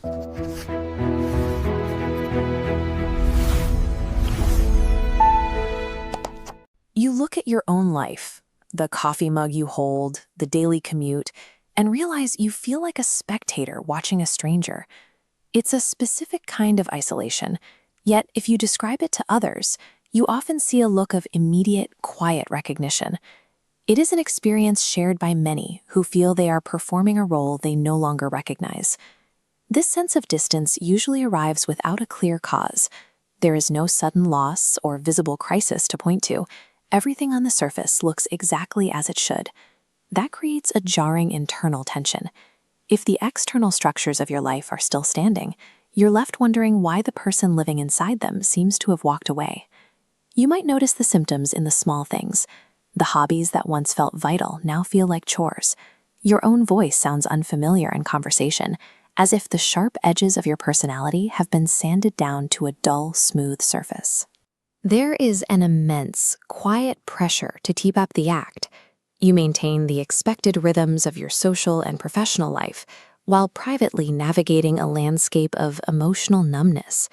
You look at your own life, the coffee mug you hold, the daily commute, and realize you feel like a spectator watching a stranger. It's a specific kind of isolation, yet if you describe it to others, you often see a look of immediate, quiet recognition. It is an experience shared by many who feel they are performing a role they no longer recognize. This sense of distance usually arrives without a clear cause. There is no sudden loss or visible crisis to point to. Everything on the surface looks exactly as it should. That creates a jarring internal tension. If the external structures of your life are still standing, you're left wondering why the person living inside them seems to have walked away. You might notice the symptoms in the small things. The hobbies that once felt vital now feel like chores. Your own voice sounds unfamiliar in conversation, as if the sharp edges of your personality have been sanded down to a dull, smooth surface. There is an immense, quiet pressure to keep up the act. You maintain the expected rhythms of your social and professional life, while privately navigating a landscape of emotional numbness.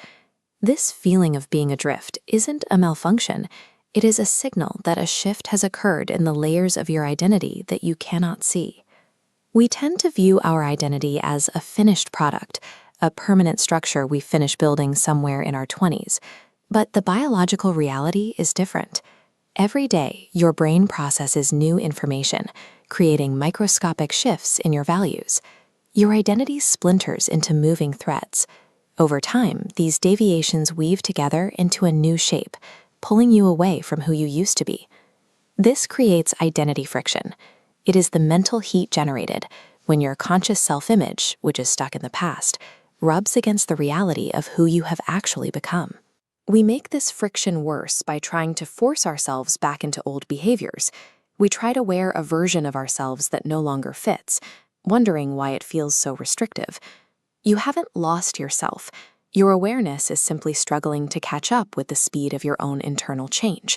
This feeling of being adrift isn't a malfunction. It is a signal that a shift has occurred in the layers of your identity that you cannot see. We tend to view our identity as a finished product, a permanent structure we finish building somewhere in our 20s. But the biological reality is different. Every day, your brain processes new information, creating microscopic shifts in your values. Your identity splinters into moving threads. Over time, these deviations weave together into a new shape, pulling you away from who you used to be. This creates identity friction. It is the mental heat generated when your conscious self-image, which is stuck in the past, rubs against the reality of who you have actually become. We make this friction worse by trying to force ourselves back into old behaviors. We try to wear a version of ourselves that no longer fits, wondering why it feels so restrictive. You haven't lost yourself. Your awareness is simply struggling to catch up with the speed of your own internal change.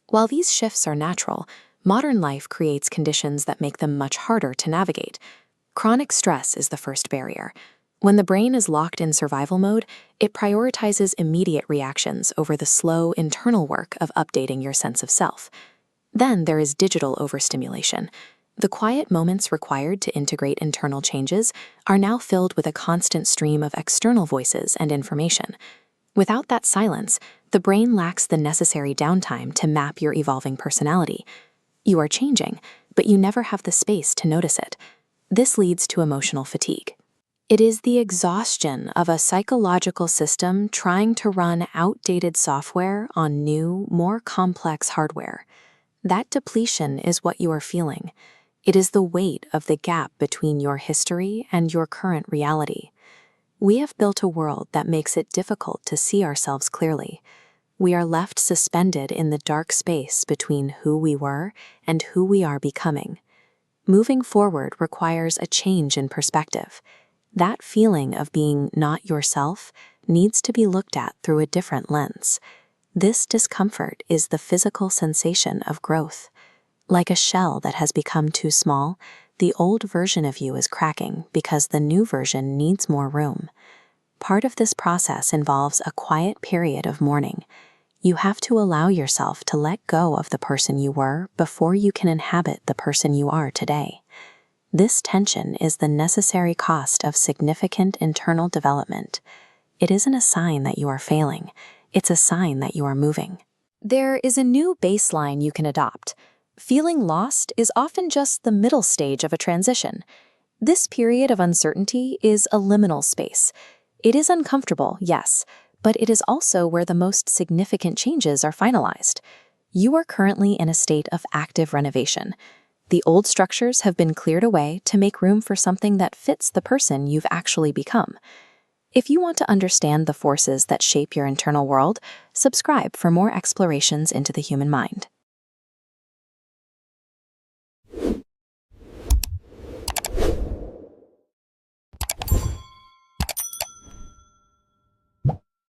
While these shifts are natural, modern life creates conditions that make them much harder to navigate. Chronic stress is the first barrier. When the brain is locked in survival mode, it prioritizes immediate reactions over the slow internal work of updating your sense of self. Then there is digital overstimulation. The quiet moments required to integrate internal changes are now filled with a constant stream of external voices and information. Without that silence, the brain lacks the necessary downtime to map your evolving personality. You are changing, but you never have the space to notice it. This leads to emotional fatigue. It is the exhaustion of a psychological system trying to run outdated software on new, more complex hardware. That depletion is what you are feeling. It is the weight of the gap between your history and your current reality. We have built a world that makes it difficult to see ourselves clearly. We are left suspended in the dark space between who we were and who we are becoming. Moving forward requires a change in perspective. That feeling of being not yourself needs to be looked at through a different lens. This discomfort is the physical sensation of growth. Like a shell that has become too small, the old version of you is cracking because the new version needs more room. Part of this process involves a quiet period of mourning. You have to allow yourself to let go of the person you were before you can inhabit the person you are today. This tension is the necessary cost of significant internal development. It isn't a sign that you are failing. It's a sign that you are moving. There is a new baseline you can adopt. Feeling lost is often just the middle stage of a transition. This period of uncertainty is a liminal space. It is uncomfortable, yes, but it is also where the most significant changes are finalized. You are currently in a state of active renovation. The old structures have been cleared away to make room for something that fits the person you've actually become. If you want to understand the forces that shape your internal world, subscribe for more explorations into the human mind.